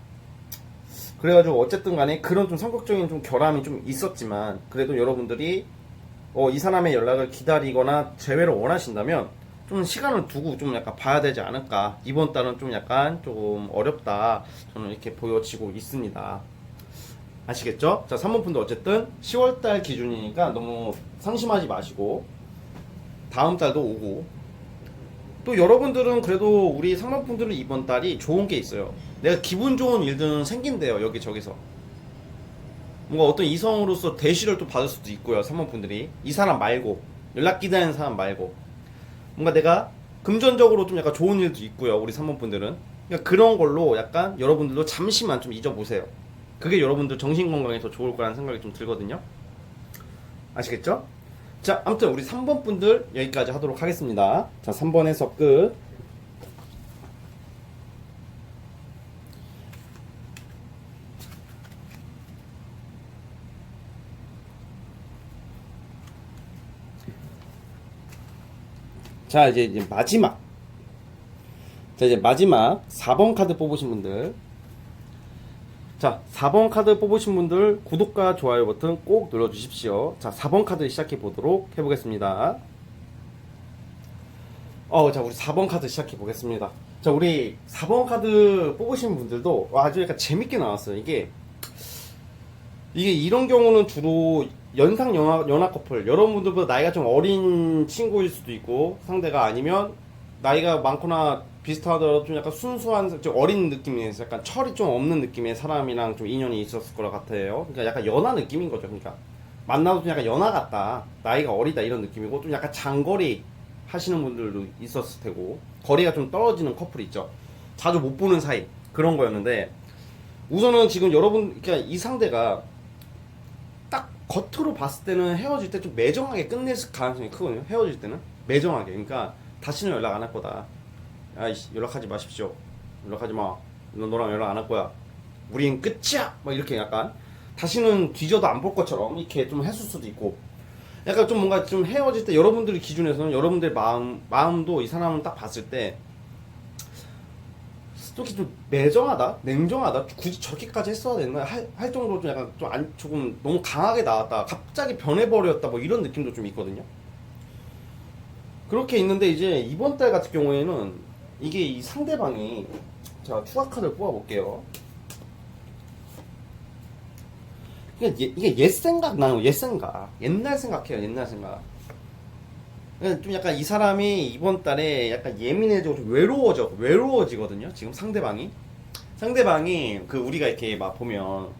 그래가지고 어쨌든 간에 그런 좀 성격적인 좀 결함이 좀 있었지만 그래도 여러분들이 이 사람의 연락을 기다리거나 재회를 원하신다면 좀 시간을 두고 좀 약간 봐야 되지 않을까. 이번 달은 좀 약간 조금 어렵다. 저는 이렇게 보여지고 있습니다. 아시겠죠? 자, 3번 분도 어쨌든 10월달 기준이니까 너무 상심하지 마시고 다음 달도 오고 또 여러분들은 그래도 우리 3번 분들은 이번 달이 좋은 게 있어요. 내가 기분 좋은 일들은 생긴대요. 여기저기서 뭔가 어떤 이성으로서 대시를 또 받을 수도 있고요. 3번 분들이 이 사람 말고 연락 기다리는 사람 말고 뭔가 내가 금전적으로 좀 약간 좋은 일도 있고요. 우리 3번 분들은 그러니까 그런 걸로 약간 여러분들도 잠시만 좀 잊어보세요. 그게 여러분들 정신건강에 더 좋을 거라는 생각이 좀 들거든요. 아시겠죠? 자, 아무튼 우리 3번 분들 여기까지 하도록 하겠습니다. 자, 3번 해석 끝. 자, 이제 마지막. 자, 이제 마지막 4번 카드 뽑으신 분들. 자, 4번 카드 뽑으신 분들 구독과 좋아요 버튼 꼭 눌러주십시오. 자, 4번 카드 시작해 보도록 해보겠습니다. 자, 우리 4번 카드 시작해 보겠습니다. 자, 우리 4번 카드 뽑으신 분들도 아주 약간 재밌게 나왔어요. 이게 이런 경우는 주로 연하 커플, 여러분들보다 나이가 좀 어린 친구일 수도 있고 상대가 아니면 나이가 많거나 비슷하더라도 좀 약간 순수한 좀 어린 느낌이에요. 약간 철이 좀 없는 느낌의 사람이랑 좀 인연이 있었을 거라 같아요. 그러니까 약간 연하 느낌인 거죠. 그러니까 만나도 좀 약간 연하 같다, 나이가 어리다 이런 느낌이고 좀 약간 장거리 하시는 분들도 있었을 테고 거리가 좀 떨어지는 커플 있죠. 자주 못 보는 사이 그런 거였는데 우선은 지금 여러분 그러니까 이 상대가 딱 겉으로 봤을 때는 헤어질 때 좀 매정하게 끝낼 가능성이 크거든요. 헤어질 때는 매정하게. 그러니까 다시는 연락 안 할 거다. 아이씨, 연락하지 마십시오. 연락하지 마. 너랑 연락 안 할 거야. 우린 끝이야. 막 이렇게 약간 다시는 뒤져도 안 볼 것처럼 이렇게 좀 했을 수도 있고 약간 좀 뭔가 좀 헤어질 때 여러분들 기준에서는 여러분들 마음도 이 사람을 딱 봤을 때 이렇게 좀 매정하다, 냉정하다, 굳이 저렇게까지 했어야 됐나 할 정도로 좀 약간 조금 너무 강하게 나왔다, 갑자기 변해버렸다, 뭐 이런 느낌도 좀 있거든요. 그렇게 있는데 이제 이번 달 같은 경우에는 이게 이 상대방이 제가 추가 카드를 뽑아볼게요. 이게 옛 생각 나요. 옛 생각, 옛날 생각해요. 옛날 생각. 좀 약간 이 사람이 이번 달에 약간 예민해지고 좀 외로워지거든요. 지금 상대방이 그 우리가 이렇게 막 보면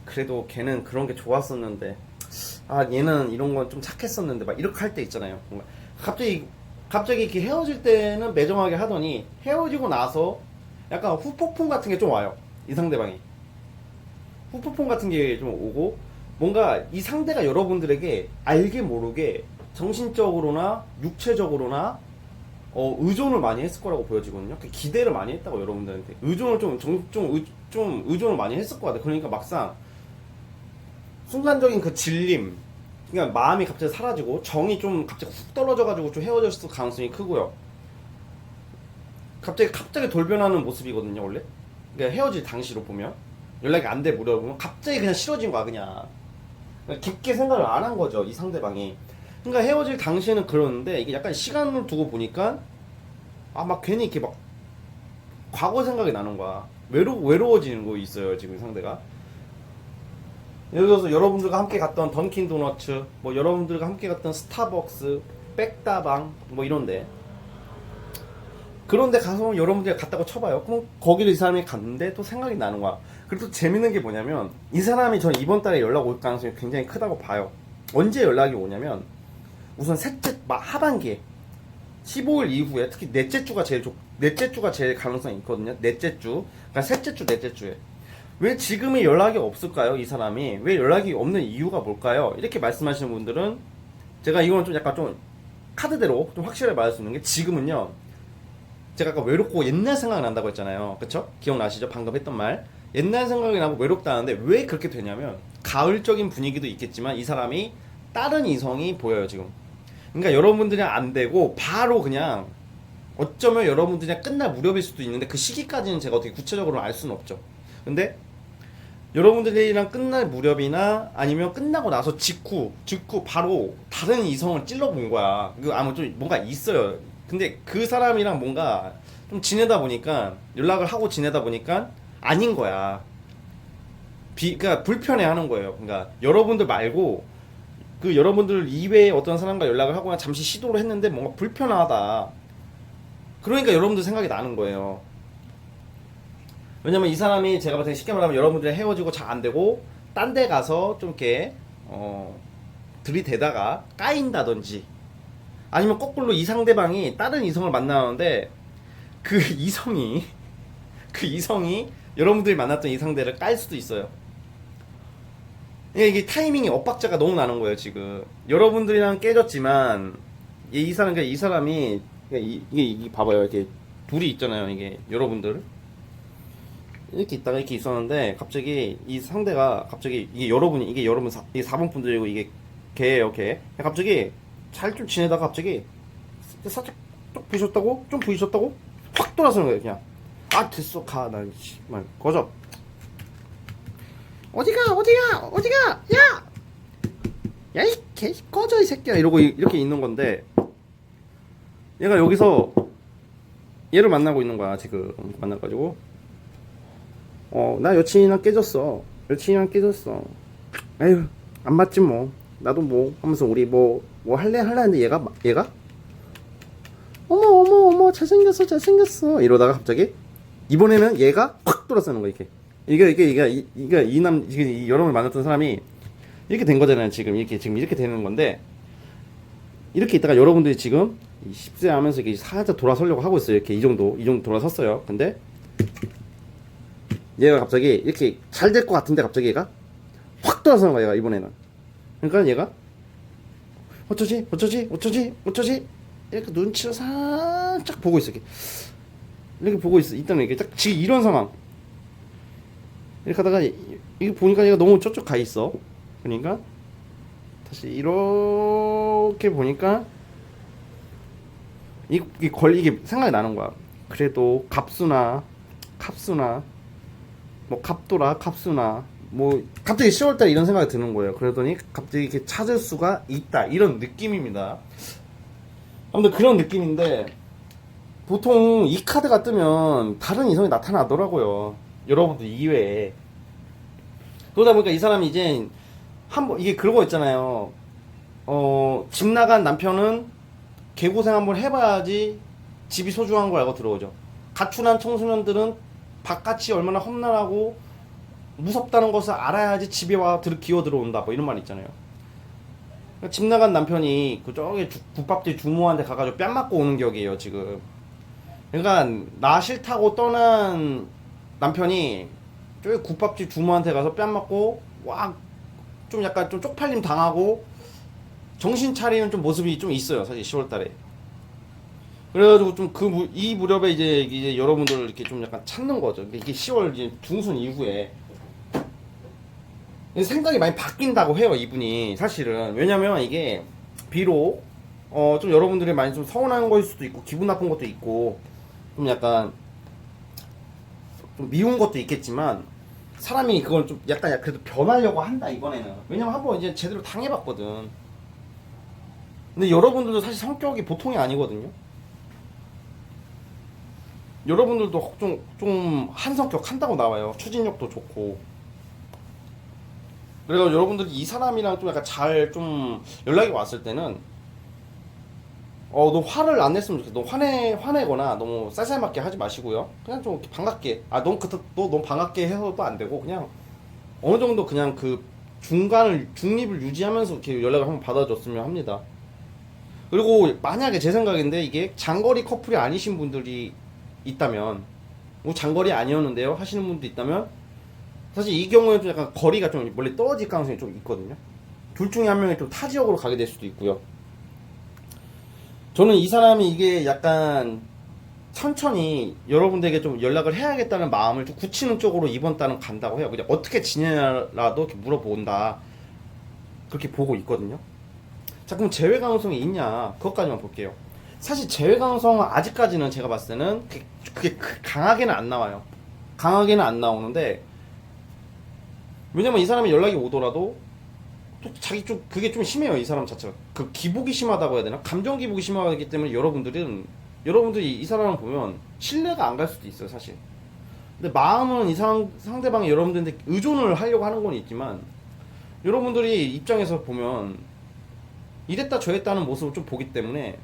그래도 걔는 그런 게 좋았었는데 얘는 이런 건 좀 착했었는데 막 이렇게 할 때 있잖아요. 갑자기 이렇게 헤어질 때는 매정하게 하더니 헤어지고 나서 약간 후폭풍 같은 게 좀 와요. 이 상대방이 후폭풍 같은 게 좀 오고 뭔가 이 상대가 여러분들에게 알게 모르게 정신적으로나 육체적으로나 의존을 많이 했을 거라고 보여지거든요. 기대를 많이 했다고 여러분들한테 의존을 좀 의존을 많이 했을 것 같아요. 그러니까 막상 순간적인 그 질림, 그러니까 마음이 갑자기 사라지고 정이 좀 갑자기 훅 떨어져가지고 좀 헤어졌을 가능성이 크고요. 갑자기 돌변하는 모습이거든요 원래. 그러니까 헤어질 당시로 보면 연락이 안 돼 물어보면 갑자기 그냥 싫어진 거야 그냥. 그러니까 깊게 생각을 안 한 거죠 이 상대방이. 그러니까 헤어질 당시에는 그러는데 이게 약간 시간을 두고 보니까 아 막 괜히 이렇게 막 과거 생각이 나는 거야. 외로워지는 거 있어요 지금 상대가. 예를 들어서 여러분들과 함께 갔던 던킨 도너츠, 뭐 여러분들과 함께 갔던 스타벅스, 백다방 뭐 이런데 그런데 가서 여러분들이 갔다고 쳐봐요. 그럼 거기를 이 사람이 갔는데 또 생각이 나는 거야. 그리고 또 재밌는 게 뭐냐면 이 사람이 전 이번 달에 연락 올 가능성이 굉장히 크다고 봐요. 언제 연락이 오냐면 우선 하반기에 15일 이후에 특히 넷째 주가 제일 가능성이 있거든요. 넷째 주, 그러니까 셋째 주, 넷째 주에. 왜 지금이 연락이 없을까요? 이 사람이 왜 연락이 없는 이유가 뭘까요? 이렇게 말씀하시는 분들은 제가 이건 좀 약간 좀 카드대로 좀 확실하게 말할 수 있는 게 지금은요. 제가 아까 외롭고 옛날 생각이 난다고 했잖아요. 그쵸? 기억나시죠? 방금 했던 말. 옛날 생각이 나고 외롭다는데 왜 그렇게 되냐면 가을적인 분위기도 있겠지만 이 사람이 다른 이성이 보여요 지금. 그러니까 여러분들이랑 안 되고 바로 그냥 어쩌면 여러분들이랑 끝날 무렵일 수도 있는데 그 시기까지는 제가 어떻게 구체적으로 알 수는 없죠. 근데 여러분들이랑 끝날 무렵이나 아니면 끝나고 나서 직후 바로 다른 이성을 찔러본 거야. 그 아무 좀 뭔가 있어요. 근데 그 사람이랑 뭔가 좀 지내다 보니까 연락을 하고 지내다 보니까 아닌 거야. 그러니까 불편해하는 거예요. 그러니까 여러분들 말고 그 여러분들 이외에 어떤 사람과 연락을 하거나 잠시 시도를 했는데 뭔가 불편하다. 그러니까 여러분들 생각이 나는 거예요. 왜냐면 이 사람이 제가 봤을 때 쉽게 말하면 여러분들이 헤어지고 잘 안 되고 딴 데 가서 좀 이렇게 들이대다가 까인다든지 아니면 거꾸로 이 상대방이 다른 이성을 만나는데 그 이성이 여러분들이 만났던 이 상대를 깔 수도 있어요. 이게 타이밍이 엇박자가 너무 나는 거예요 지금. 여러분들이랑 깨졌지만 이 사람이 이게 봐봐요. 이렇게 둘이 있잖아요. 이게 여러분들 이렇게 있다가 이렇게 있었는데 갑자기 이 상대가 갑자기 이게 여러분 이게 4번 분들이고 이게 걔예요 걔. 갑자기 잘 좀 지내다가 갑자기 살짝 좀 부딪혔다고 확 돌아서는 거예요 그냥. 아 됐어 가 나 씨발 꺼져. 어디가 야 이 개 꺼져 이 새끼야 이러고 이렇게 있는 건데 얘가 여기서 얘를 만나고 있는 거야 지금. 만나가지고 나 여친이랑 깨졌어. 에휴 안 맞지 뭐. 나도 뭐 하면서 우리 뭐 할래 하는데 얘가 어머 잘생겼어 이러다가 갑자기 이번에는 얘가 확 돌아서는 거야 이렇게. 이게 여러분을 만났던 사람이 이렇게 된 거잖아요 지금 이렇게 되는 건데 이렇게 있다가 여러분들이 지금 10세 하면서 이렇게 살짝 돌아서려고 하고 있어요. 이렇게 이 정도 돌아섰어요. 근데 얘가 갑자기 이렇게 잘 될 것 같은데 갑자기 얘가 확 돌아서는 거야 얘가 이번에는. 그러니까 얘가 어쩌지 이렇게 눈치를 살짝 보고 있어. 이렇게 보고 있어. 일단은 이렇게 딱 지금 이런 상황 이렇게 하다가 이게 보니까 얘가 너무 저쪽 가 있어. 그러니까 다시 이렇게 보니까 이게 생각이 나는 거야. 그래도 갑수나 뭐 갑수나 뭐 갑자기 10월달 이런 생각이 드는 거예요. 그러더니 갑자기 이렇게 찾을 수가 있다 이런 느낌입니다. 아무튼 그런 느낌인데 보통 이 카드가 뜨면 다른 이성이 나타나더라고요. 여러분들 이외에. 그러다 보니까 이 사람이 이제 한번 이게 그런 거 있잖아요. 집 나간 남편은 개고생 한번 해봐야지 집이 소중한 걸 알고 들어오죠. 가출한 청소년들은 바깥이 얼마나 험난하고 무섭다는 것을 알아야지 집에 와 기어 들어온다 뭐 이런 말 있잖아요. 집 나간 남편이 저기 국밥집 주모한테 가가지고 뺨 맞고 오는 격이에요 지금. 그러니까 나 싫다고 떠난 남편이 저기 국밥집 주모한테 가서 뺨 맞고 와 좀 약간 좀 쪽팔림 당하고 정신 차리는 좀 모습이 좀 있어요 사실 10월달에. 그래가지고 좀 이 무렵에 이제 여러분들을 이렇게 좀 약간 찾는 거죠. 이게 10월 이제 중순 이후에 생각이 많이 바뀐다고 해요, 이분이. 사실은. 왜냐면 이게, 비록, 좀 여러분들이 많이 좀 서운한 거일 수도 있고, 기분 나쁜 것도 있고, 좀 약간, 좀 미운 것도 있겠지만, 사람이 그걸 좀 약간 그래도 변하려고 한다, 이번에는. 왜냐면 한번 이제 제대로 당해봤거든. 근데 여러분들도 사실 성격이 보통이 아니거든요. 여러분들도 좀 한 성격 한다고 나와요. 추진력도 좋고. 그래서 여러분들이 이 사람이랑 좀 약간 잘 좀 연락이 왔을 때는 너 화를 안 냈으면 좋겠어. 너 화내거나 너무 쌀쌀맞게 하지 마시고요. 그냥 좀 이렇게 반갑게. 너무 또 너무 반갑게 해서도 안 되고 그냥 어느 정도 그냥 그 중립을 유지하면서 이렇게 연락을 한번 받아줬으면 합니다. 그리고 만약에 제 생각인데 이게 장거리 커플이 아니신 분들이 있다면 뭐 장거리 아니었는데요 하시는 분도 있다면 사실 이 경우에는 좀 약간 거리가 좀 멀리 떨어질 가능성이 좀 있거든요. 둘 중에 한 명이 좀 타 지역으로 가게 될 수도 있고요. 저는 이 사람이 이게 약간 천천히 여러분들에게 좀 연락을 해야겠다는 마음을 좀 굳히는 쪽으로 이번 달은 간다고 해요. 그냥 어떻게 지내라도 이렇게 물어본다. 그렇게 보고 있거든요. 자, 그럼 재회 가능성이 있냐? 그것까지만 볼게요. 사실 재회 가능성은 아직까지는 제가 봤을 때는 그게 강하게는 안 나와요. 강하게는 안 나오는데, 왜냐면 이 사람이 연락이 오더라도 또 자기 좀 그게 좀 심해요. 이 사람 자체가 그 기복이 심하다고 해야 되나? 감정 기복이 심하기 때문에 여러분들이 이 사람을 보면 신뢰가 안 갈 수도 있어요, 사실. 근데 마음은 이 상대방이 여러분들한테 의존을 하려고 하는 건 있지만 여러분들이 입장에서 보면 이랬다 저랬다는 모습을 좀 보기 때문에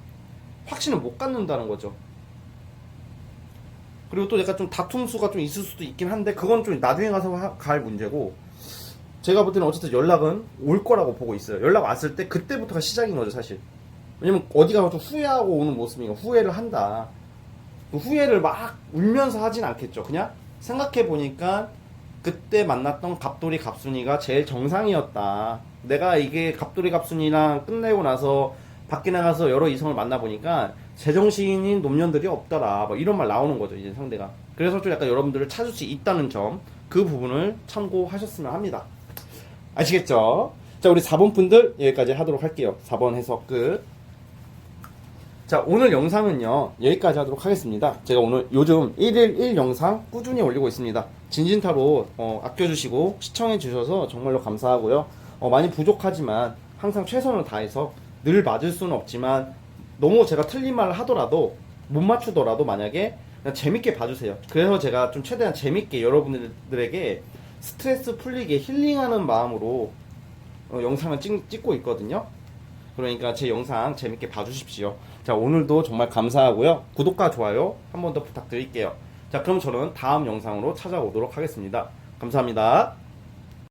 확신을 못 갖는다는 거죠. 그리고 또 약간 좀 다툼수가 좀 있을 수도 있긴 한데 그건 좀 나중에 가서 갈 문제고, 제가 볼 때는 어쨌든 연락은 올 거라고 보고 있어요. 연락 왔을 때 그때부터가 시작인 거죠, 사실. 왜냐면 어디 가서 좀 후회하고 오는 모습이니까 후회를 한다. 그 후회를 막 울면서 하진 않겠죠. 그냥 생각해 보니까 그때 만났던 갑돌이 갑순이가 제일 정상이었다. 내가 이게 갑돌이 갑순이랑 끝내고 나서 밖에 나가서 여러 이성을 만나보니까 제정신인 놈년들이 없더라. 뭐 이런 말 나오는 거죠, 이제 상대가. 그래서 좀 약간 여러분들을 찾을 수 있다는 점, 그 부분을 참고하셨으면 합니다. 아시겠죠? 자, 우리 4번 분들 여기까지 하도록 할게요. 4번 해석 끝. 자, 오늘 영상은요 여기까지 하도록 하겠습니다. 제가 오늘 요즘 1일 1 영상 꾸준히 올리고 있습니다. 진진타로 아껴주시고 시청해주셔서 정말로 감사하고요. 많이 부족하지만 항상 최선을 다해서 늘 맞을 수는 없지만 너무 제가 틀린 말을 하더라도 못 맞추더라도 만약에 그냥 재밌게 봐주세요. 그래서 제가 좀 최대한 재밌게 여러분들에게 스트레스 풀리게 힐링하는 마음으로 영상을 찍고 있거든요. 그러니까 제 영상 재밌게 봐주십시오. 자, 오늘도 정말 감사하고요. 구독과 좋아요 한 번 더 부탁드릴게요. 자, 그럼 저는 다음 영상으로 찾아오도록 하겠습니다. 감사합니다.